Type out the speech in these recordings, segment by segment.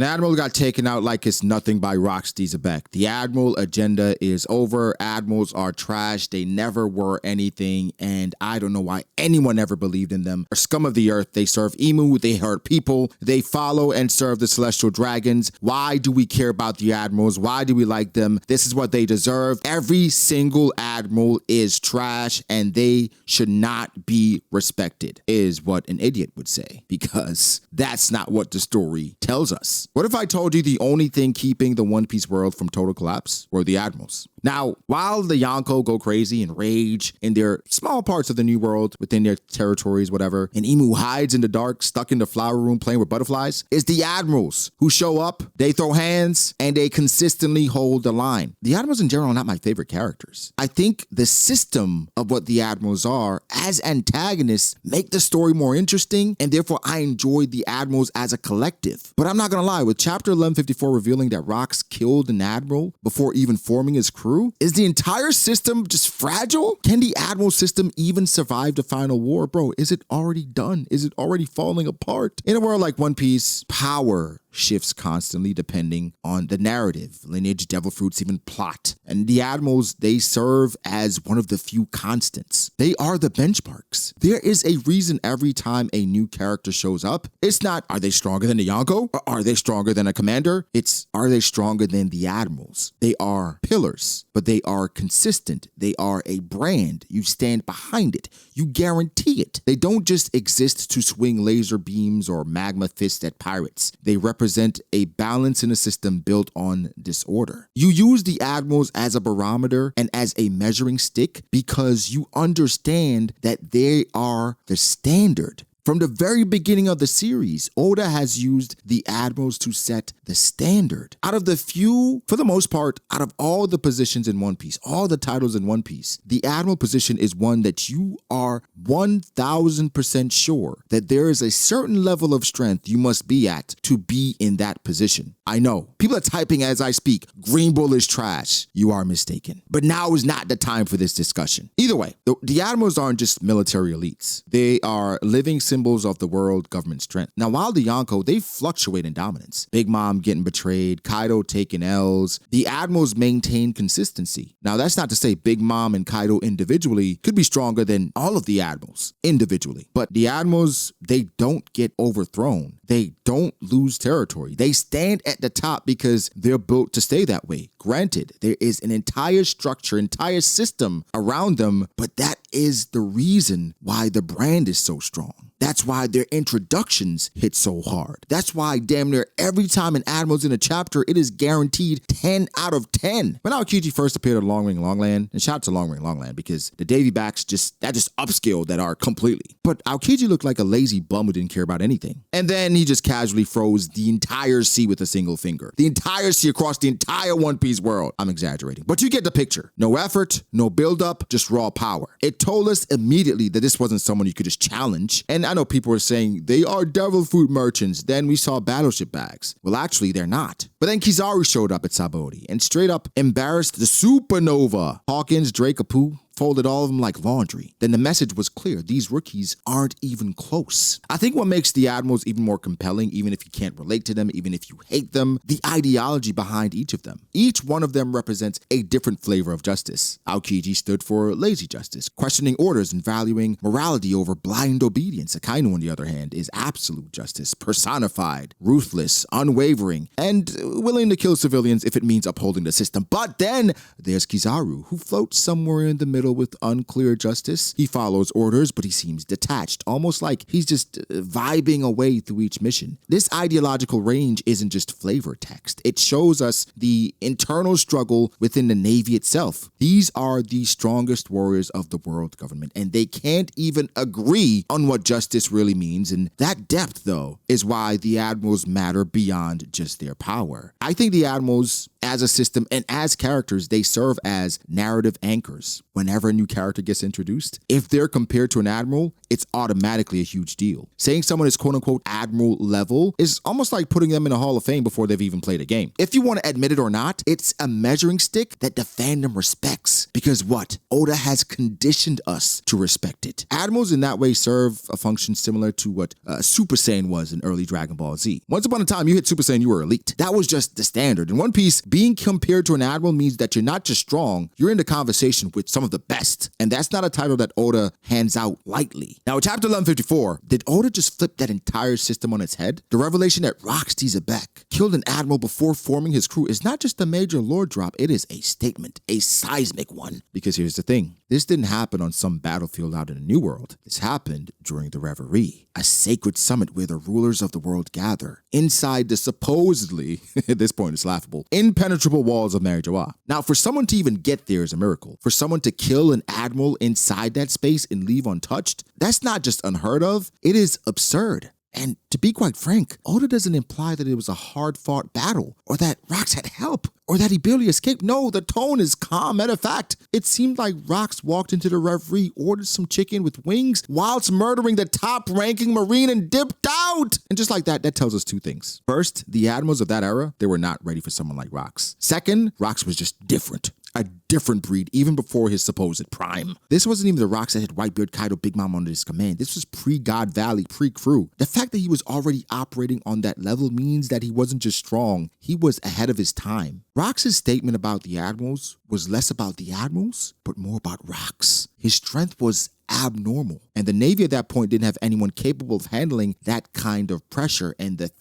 An admiral got taken out like it's nothing by Rocksteady Zebek. The admiral agenda is over. Admirals are trash. They never were anything, and I don't know why anyone ever believed in them. They're scum of the earth. They serve Emu. They hurt people. They follow and serve the celestial dragons. Why do we care about the admirals? Why do we like them? This is what they deserve. Every single admiral is trash, and they should not be respected, is what an idiot would say, because that's not what the story tells us. What if I told you the only thing keeping the One Piece world from total collapse were the admirals? Now, while the Yonko go crazy and rage in their small parts of the New World, within their territories, whatever, and Emu hides in the dark, stuck in the flower room playing with butterflies, it's the admirals who show up, they throw hands, and they consistently hold the line. The admirals in general are not my favorite characters. I think the system of what the admirals are as antagonists make the story more interesting, and therefore I enjoy the admirals as a collective. But I'm not gonna lie, with chapter 1154 revealing that Rocks killed an admiral before even forming his crew, is the entire system just fragile? Can the admiral system even survive the final war? Bro, is it already done? Is it already falling apart? In a world like One Piece, power shifts constantly depending on the narrative, lineage, devil fruits, even plot. And the admirals, they serve as one of the few constants. They are the benchmarks. There is a reason every time a new character shows up, it's not, are they stronger than a Yonko? Or are they stronger than a commander? It's, are they stronger than the admirals? They are pillars, but they are consistent. They are a brand. You stand behind it. You guarantee it. They don't just exist to swing laser beams or magma fists at pirates. They represent a balance in a system built on disorder. You use the admirals as a barometer and as a measuring stick because you understand that they are the standard. From the very beginning of the series, Oda has used the admirals to set the standard. Out of the few, for the most part, out of all the positions in One Piece, all the titles in One Piece, the admiral position is one that you are 1000% sure that there is a certain level of strength you must be at to be in that position. I know, people are typing as I speak, Green Bull is trash. You are mistaken. But now is not the time for this discussion. Either way, the admirals aren't just military elites. They are living symbols of the world government strength. Now, while the Yonko, they fluctuate in dominance. Big Mom getting betrayed, Kaido taking L's, the admirals maintain consistency. Now, that's not to say Big Mom and Kaido individually could be stronger than all of the admirals individually. But the admirals, they don't get overthrown. They don't lose territory. They stand at the top because they're built to stay that way. Granted, there is an entire structure, entire system around them, but that is the reason why the brand is so strong. That's why their introductions hit so hard. That's why damn near every time an admiral's in a chapter, it is guaranteed 10 out of 10. When Aokiji first appeared on Long Ring Longland, and shout out to Long Ring Longland because the Davy backs just upscaled that arc completely. But Aokiji looked like a lazy bum who didn't care about anything. And then he just casually froze the entire sea with a single finger. The entire sea across the entire One Piece world. I'm exaggerating, but you get the picture. No effort, no buildup, just raw power. It told us immediately that this wasn't someone you could just challenge. And I know people were saying they are devil fruit merchants. Then we saw battleship bags. Well, actually, they're not. But then Kizaru showed up at Sabaody and straight up embarrassed the supernova. Hawkins, Drake, Apu, folded all of them like laundry. Then the message was clear. These rookies aren't even close. I think what makes the admirals even more compelling, even if you can't relate to them, even if you hate them, the ideology behind each of them. Each one of them represents a different flavor of justice. Aokiji stood for lazy justice, questioning orders and valuing morality over blind obedience. Akainu, on the other hand, is absolute justice, personified, ruthless, unwavering, and willing to kill civilians if it means upholding the system. But then there's Kizaru, who floats somewhere in the middle with unclear justice. He follows orders, but he seems detached, almost like he's just vibing away through each mission. This ideological range isn't just flavor text. It shows us the internal struggle within the Navy itself. These are the strongest warriors of the world government, and they can't even agree on what justice really means. And that depth, though, is why the admirals matter beyond just their power. I think the admirals, as a system and as characters, they serve as narrative anchors. When whenever a new character gets introduced. If they're compared to an admiral, it's automatically a huge deal. Saying someone is quote-unquote admiral level is almost like putting them in a Hall of Fame before they've even played a game. If you want to admit it or not, it's a measuring stick that the fandom respects. Because what? Oda has conditioned us to respect it. Admirals in that way serve a function similar to what Super Saiyan was in early Dragon Ball Z. Once upon a time, you hit Super Saiyan, you were elite. That was just the standard. In One Piece, being compared to an admiral means that you're not just strong, you're in the conversation with some of the best. And that's not a title that Oda hands out lightly. Now, in chapter 1154, did Oda just flip that entire system on its head? The revelation that Rox Zebek killed an admiral before forming his crew is not just a major lore drop, it is a statement, a seismic one. Because here's the thing, this didn't happen on some battlefield out in the New World. This happened during the Reverie, a sacred summit where the rulers of the world gather, inside the supposedly, at this point it's laughable, impenetrable walls of Marijoa. Now, for someone to even get there is a miracle. For someone to kill an admiral inside that space and leave untouched, that's not just unheard of, it is absurd. And to be quite frank, Oda doesn't imply that it was a hard-fought battle, or that Rox had help, or that he barely escaped. No, the tone is calm. Matter of fact, it seemed like Rox walked into the Reverie, ordered some chicken with wings, whilst murdering the top-ranking Marine and dipped out. And just like that, that tells us two things. First, the admirals of that era, they were not ready for someone like Rox. Second, Rox was just different. A different breed, even before his supposed prime. This wasn't even the Rox that had Whitebeard, Kaido, Big Mom under his command. This was pre-God Valley, pre-crew. The fact that he was already operating on that level means that he wasn't just strong, he was ahead of his time. Rox's statement about the admirals was less about the admirals, but more about Rox. His strength was abnormal, and the Navy at that point didn't have anyone capable of handling that kind of pressure, and that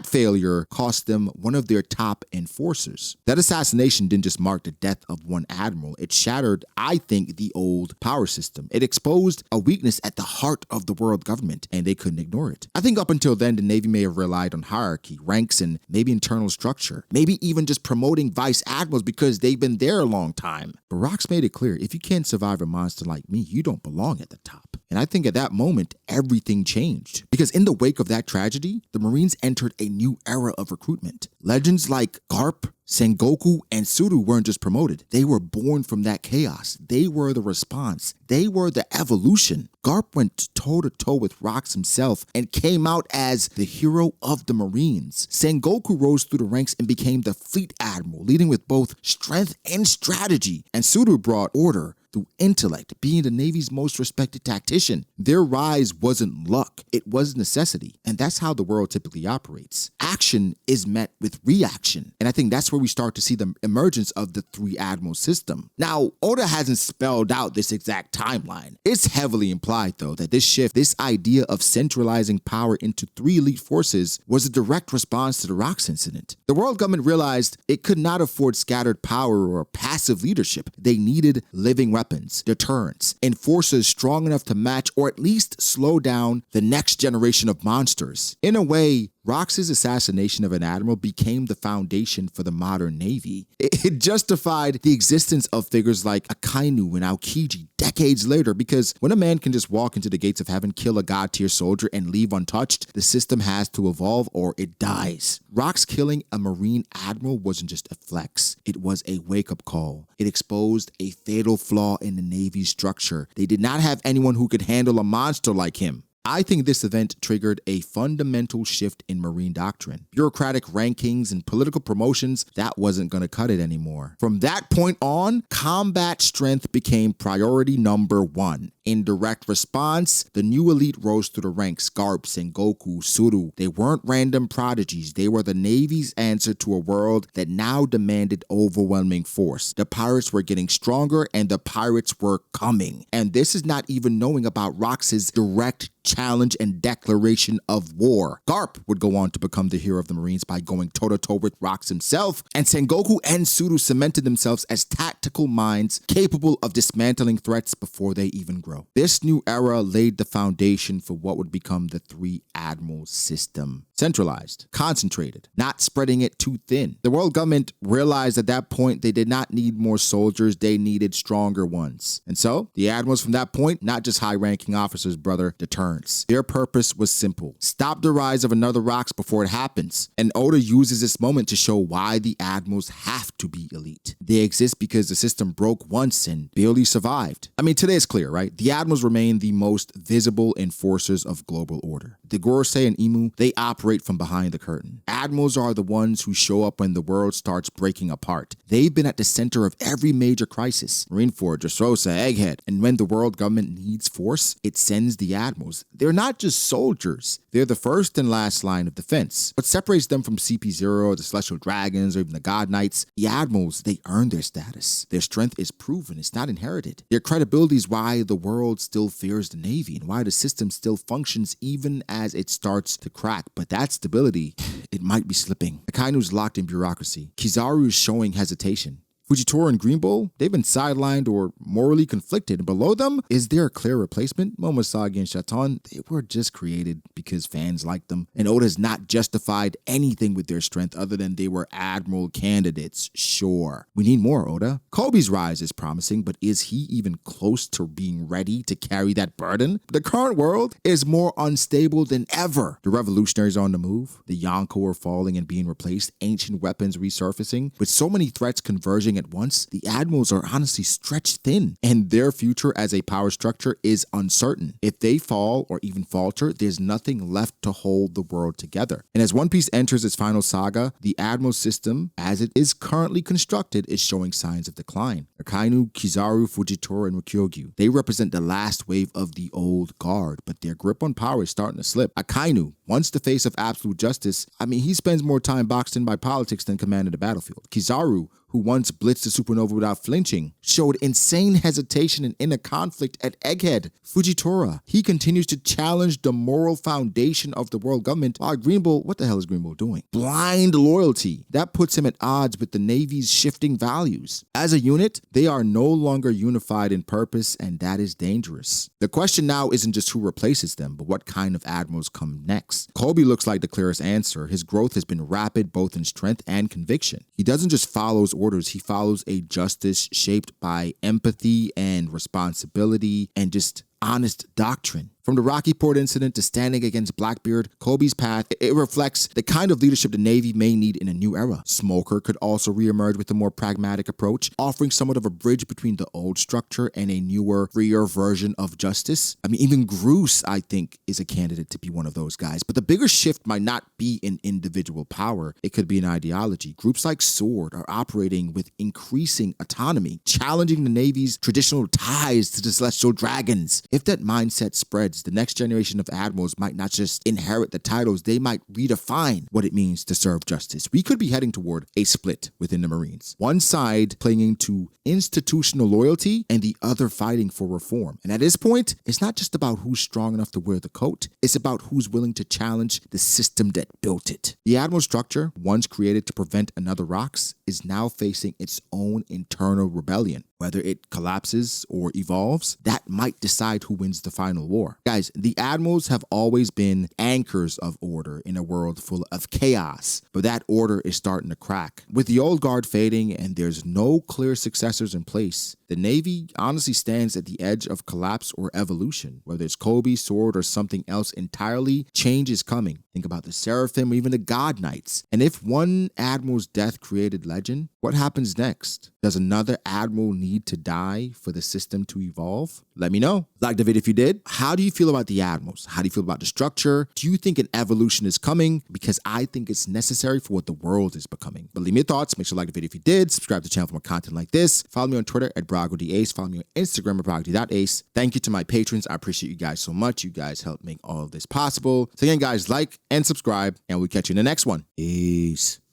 failure cost them one of their top enforcers. That assassination didn't just mark the death of one admiral, it shattered, I think, the old power system. It exposed a weakness at the heart of the world government, and they couldn't ignore it. I think up until then, the Navy may have relied on hierarchy, ranks, and maybe internal structure, maybe even just promoting vice admirals because they've been there a long time. But Rox made it clear, if you can't survive a monster like me, you don't belong at the top. And I think at that moment, everything changed. Because in the wake of that tragedy, the Marines entered a new era of recruitment. Legends like Garp, Sengoku, and Suru weren't just promoted. They were born from that chaos. They were the response. They were the evolution. Garp went toe-to-toe with Rox himself and came out as the hero of the Marines. Sengoku rose through the ranks and became the fleet admiral, leading with both strength and strategy. And Suru brought order through intellect, being the Navy's most respected tactician. Their rise wasn't luck, it was necessity. And that's how the world typically operates. Action is met with reaction. And I think that's where we start to see the emergence of the three admiral system. Now, Oda hasn't spelled out this exact timeline. It's heavily implied, though, that this shift, this idea of centralizing power into three elite forces, was a direct response to the Rox incident. The world government realized it could not afford scattered power or passive leadership. They needed living weapons, deterrence, and forces strong enough to match or at least slow down the next generation of monsters. In a way, Rox's assassination of an admiral became the foundation for the modern Navy. It justified the existence of figures like Akainu and Aokiji decades later, because when a man can just walk into the gates of heaven, kill a god-tier soldier, and leave untouched, the system has to evolve or it dies. Rox killing a Marine admiral wasn't just a flex, it was a wake-up call. It exposed a fatal flaw in the Navy's structure. They did not have anyone who could handle a monster like him. I think this event triggered a fundamental shift in Marine doctrine. Bureaucratic rankings and political promotions, that wasn't going to cut it anymore. From that point on, combat strength became priority number one. In direct response, the new elite rose through the ranks. Garp, Sengoku, Suru. They weren't random prodigies. They were the Navy's answer to a world that now demanded overwhelming force. The pirates were getting stronger and the pirates were coming. And this is not even knowing about Rox's direct challenge and declaration of war. Garp would go on to become the hero of the Marines by going toe-to-toe with Rox himself, and Sengoku and Suru cemented themselves as tactical minds capable of dismantling threats before they even grow. 0. This new era laid the foundation for what would become the three admiral system. Centralized, concentrated, not spreading it too thin. The world government realized at that point they did not need more soldiers, they needed stronger ones. And so, the admirals from that point, not just high-ranking officers, brother, deterrence. Their purpose was simple. Stop the rise of another Rox before it happens. And Oda uses this moment to show why the admirals have to be elite. They exist because the system broke once and barely survived. I mean, today it's clear, right? The admirals remain the most visible enforcers of global order. The Gorosei and Imu, they operate from behind the curtain. Admirals are the ones who show up when the world starts breaking apart. They've been at the center of every major crisis. Marineford, Dressrosa, Egghead. And when the world government needs force, it sends the admirals. They're not just soldiers. They're the first and last line of defense. What separates them from CP0, the Celestial Dragons, or even the God Knights, the admirals, they earn their status. Their strength is proven, it's not inherited. Their credibility is why the world still fears the Navy and why the system still functions even as it starts to crack. But that stability, it might be slipping. Akainu's locked in bureaucracy. Kizaru is showing hesitation. Fujitora and Green Bull, they've been sidelined or morally conflicted. Below them, is there a clear replacement? Momosagi and Shaton, they were just created because fans liked them. And Oda has not justified anything with their strength other than they were admiral candidates. Sure. We need more, Oda. Kobe's rise is promising, but is he even close to being ready to carry that burden? The current world is more unstable than ever. The revolutionaries are on the move. The Yonko are falling and being replaced. Ancient weapons resurfacing. With so many threats converging at once, the admirals are honestly stretched thin, and their future as a power structure is uncertain. If they fall or even falter, there's nothing left to hold the world together. And as One Piece enters its final saga, the admiral system, as it is currently constructed, is showing signs of decline. Akainu, Kizaru, Fujitora, and Ryukyu, they represent the last wave of the old guard, but their grip on power is starting to slip. Akainu, once the face of absolute justice, I mean, he spends more time boxed in by politics than commanding the battlefield. Kizaru, who once blitzed the supernova without flinching, showed insane hesitation and inner conflict at Egghead. Fujitora, he continues to challenge the moral foundation of the world government, while Green Bull, what the hell is Green Bull doing? Blind loyalty. That puts him at odds with the Navy's shifting values. As a unit, they are no longer unified in purpose, and that is dangerous. The question now isn't just who replaces them, but what kind of admirals come next. Kobe looks like the clearest answer. His growth has been rapid both in strength and conviction. He doesn't just follow orders, he follows a justice shaped by empathy and responsibility and just honest doctrine. From the Rocky Port incident to standing against Blackbeard, Kobe's path, it reflects the kind of leadership the Navy may need in a new era. Smoker could also reemerge with a more pragmatic approach, offering somewhat of a bridge between the old structure and a newer, freer version of justice. I mean, even Groose, I think, is a candidate to be one of those guys. But the bigger shift might not be in individual power. It could be an ideology. Groups like Sword are operating with increasing autonomy, challenging the Navy's traditional ties to the Celestial Dragons. If that mindset spreads, the next generation of admirals might not just inherit the titles, they might redefine what it means to serve justice. We could be heading toward a split within the Marines. One side clinging to institutional loyalty and the other fighting for reform. And at this point, it's not just about who's strong enough to wear the coat, it's about who's willing to challenge the system that built it. The admiral structure, once created to prevent another Rox, is now facing its own internal rebellion. Whether it collapses or evolves, that might decide who wins the final war. Guys, the admirals have always been anchors of order in a world full of chaos, but that order is starting to crack. With the old guard fading and there's no clear successors in place, the Navy honestly stands at the edge of collapse or evolution. Whether it's Kobe, Sword, or something else entirely, change is coming. Think about the Seraphim or even the God Knights. And if one admiral's death created legend, what happens next? Does another admiral need to die for the system to evolve? Let me know. Like the video if you did. How do you feel about the admirals? How do you feel about the structure? Do you think an evolution is coming? Because I think it's necessary for what the world is becoming. But leave me your thoughts. Make sure to like the video if you did. Subscribe to the channel for more content like this. Follow me on Twitter at BragoDAce. Follow me on Instagram at BragoD.Ace. Thank you to my patrons. I appreciate you guys so much. You guys help make all of this possible. So again, guys, like and subscribe, and we'll catch you in the next one. Peace.